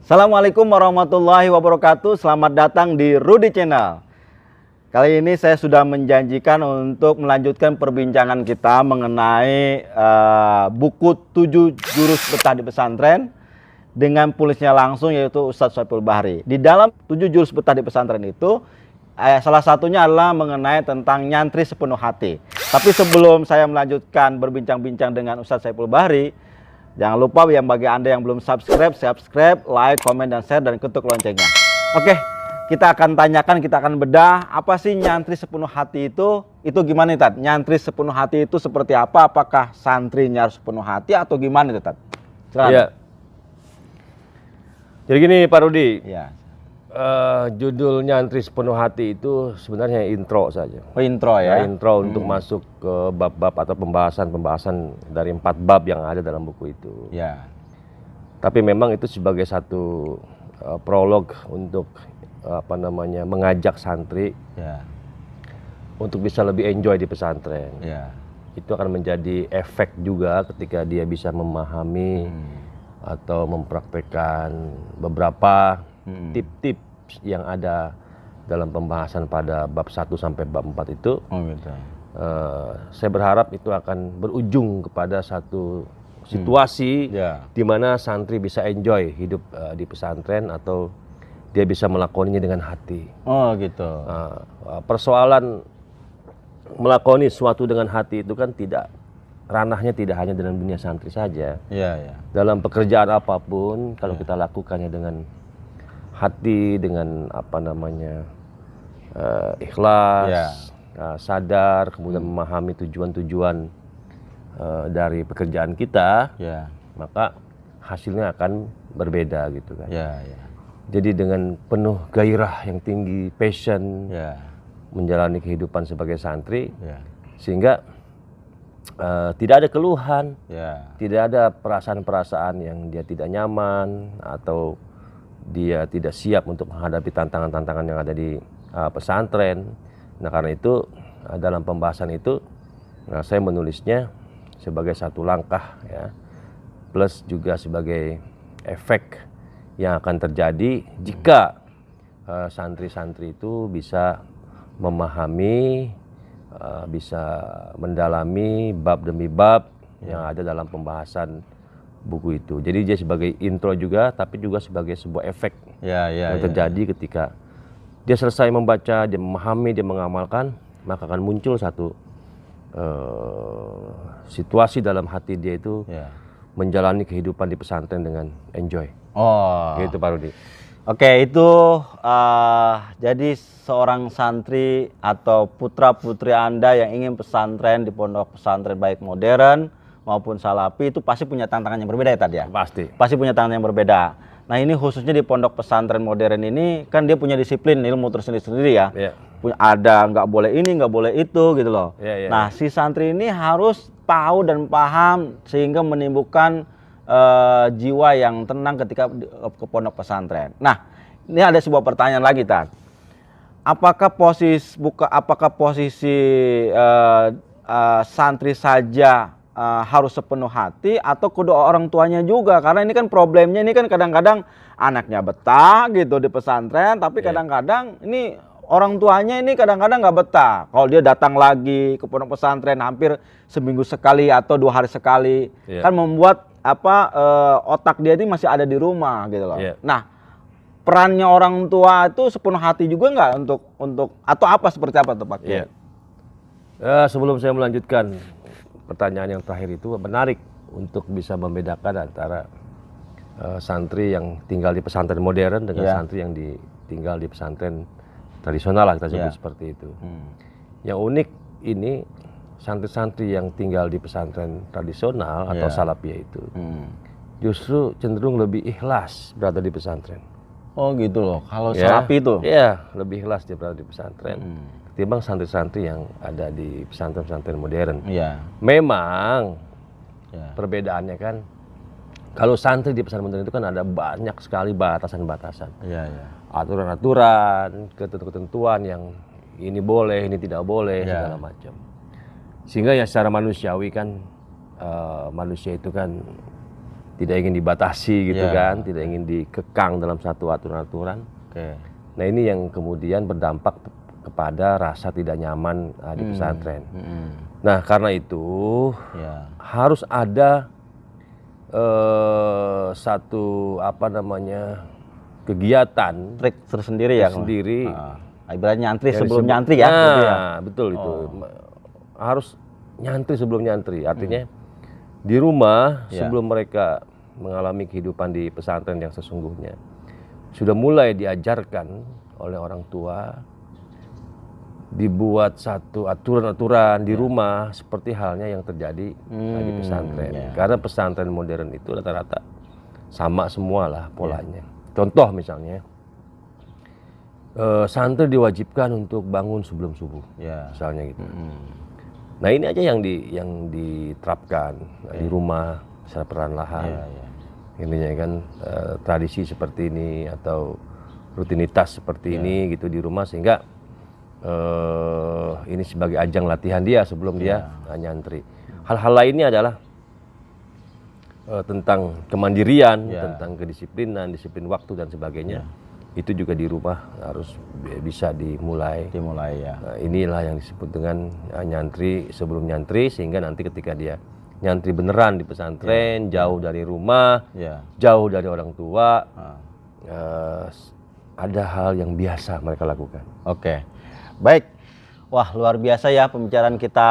Assalamualaikum warahmatullahi wabarakatuh. Selamat datang di Rudy Channel. Kali ini saya sudah menjanjikan untuk melanjutkan perbincangan kita mengenai buku 7 jurus betah di pesantren dengan penulisnya langsung, yaitu Ustadz Syaiful Bahri. Di dalam 7 jurus betah di pesantren itu salah satunya adalah mengenai tentang nyantri sepenuh hati. Tapi sebelum saya melanjutkan berbincang-bincang dengan Ustadz Syaiful Bahri, jangan lupa yang bagi Anda yang belum subscribe, like, komen, dan share, dan ketuk loncengnya. Oke, kita akan tanyakan, kita akan bedah apa sih nyantri sepenuh hati itu? Itu gimana nih, Tat? Nyantri sepenuh hati itu seperti apa? Apakah santrinya harus sepenuh hati atau gimana nih, Tat? Iya. Jadi gini Pak Rudi, Ya. judul nyantri sepenuh hati itu sebenarnya intro saja. Oh, intro ya? Intro untuk masuk ke bab-bab atau pembahasan dari 4 bab yang ada dalam buku itu. Ya. Tapi memang itu sebagai satu prolog untuk mengajak santri Ya. untuk bisa lebih enjoy di pesantren. Ya. Itu akan menjadi efek juga ketika dia bisa memahami atau mempraktekkan beberapa tip-tips yang ada dalam pembahasan pada bab 1 sampai bab 4 itu. Oh, gitu. Saya berharap itu akan berujung kepada satu situasi di mana santri bisa enjoy hidup di pesantren atau dia bisa melakoninya dengan hati. Oh, gitu. Persoalan melakoni sesuatu dengan hati itu kan ranahnya tidak hanya dalam dunia santri saja. Iya, iya. Dalam pekerjaan apapun, kalau kita lakukannya dengan hati, dengan ikhlas, sadar, kemudian memahami tujuan-tujuan dari pekerjaan kita, maka hasilnya akan berbeda gitu kan. Jadi dengan penuh gairah yang tinggi, passion, menjalani kehidupan sebagai santri, sehingga tidak ada keluhan, tidak ada perasaan-perasaan yang dia tidak nyaman atau dia tidak siap untuk menghadapi tantangan-tantangan yang ada di pesantren. Nah, karena itu dalam pembahasan itu saya menulisnya sebagai satu langkah ya, plus juga sebagai efek yang akan terjadi jika santri-santri itu bisa memahami, bisa mendalami bab demi bab yang ada dalam pembahasan buku itu. Jadi dia sebagai intro juga, tapi juga sebagai sebuah efek yang terjadi ketika dia selesai membaca, dia memahami, dia mengamalkan, maka akan muncul satu situasi dalam hati dia itu menjalani kehidupan di pesantren dengan enjoy. Oh, gitu Pak Rudi. Oke, itu jadi seorang santri atau putra-putri Anda yang ingin pesantren di pondok pesantren baik modern maupun salafi itu pasti punya tantangan yang berbeda ya tadi ya? Pasti punya tantangan yang berbeda. Nah, ini khususnya di pondok pesantren modern ini kan dia punya disiplin ilmu tersendiri-sendiri ya. Ada nggak boleh ini, nggak boleh itu gitu loh. Nah, si santri ini harus tahu dan paham sehingga menimbulkan jiwa yang tenang ketika ke pondok pesantren. Nah, ini ada sebuah pertanyaan lagi, Tat. Apakah posisi santri saja harus sepenuh hati atau kedua orang tuanya juga? Karena ini kan problemnya, ini kan kadang-kadang anaknya betah gitu di pesantren, tapi kadang-kadang ini orang tuanya ini kadang-kadang nggak betah. Kalau dia datang lagi ke pondok pesantren hampir seminggu sekali atau 2 hari sekali, kan membuat otak dia ini masih ada di rumah gitu loh. Nah, perannya orang tua itu sepenuh hati juga nggak untuk atau seperti apa tuh Pak? Sebelum saya melanjutkan pertanyaan yang terakhir itu, menarik untuk bisa membedakan antara santri yang tinggal di pesantren modern dengan santri yang tinggal di pesantren tradisional lah, kita sebut seperti itu. Yang unik ini santri-santri yang tinggal di pesantren tradisional atau salafiyah itu justru cenderung lebih ikhlas berada di pesantren. Oh gitu loh, kalau salafi itu? Iya, lebih ikhlas dia berada di pesantren ketimbang santri-santri yang ada di pesantren-pesantren modern. Memang perbedaannya kan, kalau santri di pesantren modern itu kan ada banyak sekali batasan-batasan, aturan-aturan, ketentuan yang ini boleh, ini tidak boleh, segala macam. Sehingga ya secara manusiawi kan manusia itu kan tidak ingin dibatasi gitu kan, tidak ingin dikekang dalam satu aturan-aturan. Nah ini yang kemudian berdampak kepada rasa tidak nyaman di pesantren. Nah karena itu harus ada satu kegiatan trik tersendiri ya. Sendiri. Ibaratnya nyantri sebelum nyantri ya. Betul itu. Harus nyantri sebelum nyantri. Artinya di rumah sebelum mereka mengalami kehidupan di pesantren yang sesungguhnya sudah mulai diajarkan oleh orang tua, dibuat satu aturan-aturan di rumah seperti halnya yang terjadi di pesantren. Karena pesantren modern itu rata-rata sama semua lah polanya. Contoh misalnya, santri diwajibkan untuk bangun sebelum subuh, misalnya gitu. Nah ini aja yang diterapkan di rumah secara perlahan-lahan. Intinya kan tradisi seperti ini atau rutinitas seperti ini gitu di rumah, sehingga ini sebagai ajang latihan dia sebelum dia nyantri. Hal-hal lainnya adalah tentang kemandirian, tentang kedisiplinan, disiplin waktu dan sebagainya. Itu juga di rumah harus bisa dimulai ya. Nah, inilah yang disebut dengan nyantri sebelum nyantri, sehingga nanti ketika dia nyantri beneran di pesantren, jauh dari rumah, jauh dari orang tua, ada hal yang biasa mereka lakukan. Oke, baik. Wah, luar biasa ya pembicaraan kita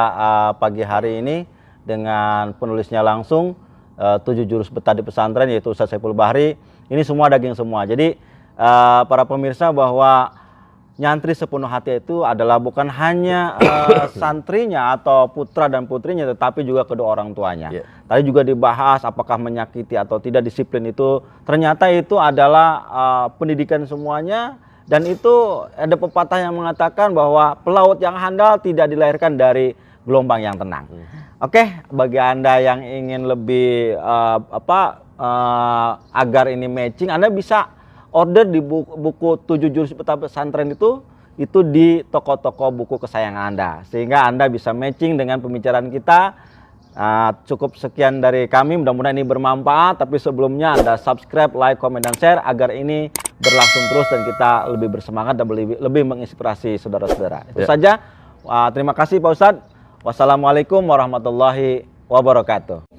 pagi hari ini dengan penulisnya langsung 7 jurus betah di pesantren, yaitu Ustadz Saiful Bahri. Ini semua daging semua. Jadi para pemirsa bahwa nyantri sepenuh hati itu adalah bukan hanya santrinya atau putra dan putrinya, tetapi juga kedua orang tuanya. Tadi juga dibahas apakah menyakiti atau tidak disiplin itu. Ternyata itu adalah pendidikan semuanya. Dan itu ada pepatah yang mengatakan bahwa pelaut yang handal tidak dilahirkan dari gelombang yang tenang. Oke, bagi Anda yang ingin lebih agar ini matching, Anda bisa order di buku 7 jurus betah pesantren itu di toko-toko buku kesayangan Anda, sehingga Anda bisa matching dengan pembicaraan kita. Cukup sekian dari kami, mudah-mudahan ini bermanfaat. Tapi sebelumnya Anda subscribe, like, komen, dan share agar ini berlangsung terus dan kita lebih bersemangat dan lebih menginspirasi saudara-saudara. Itu saja. Terima kasih Pak Ustadz. Wassalamualaikum warahmatullahi wabarakatuh.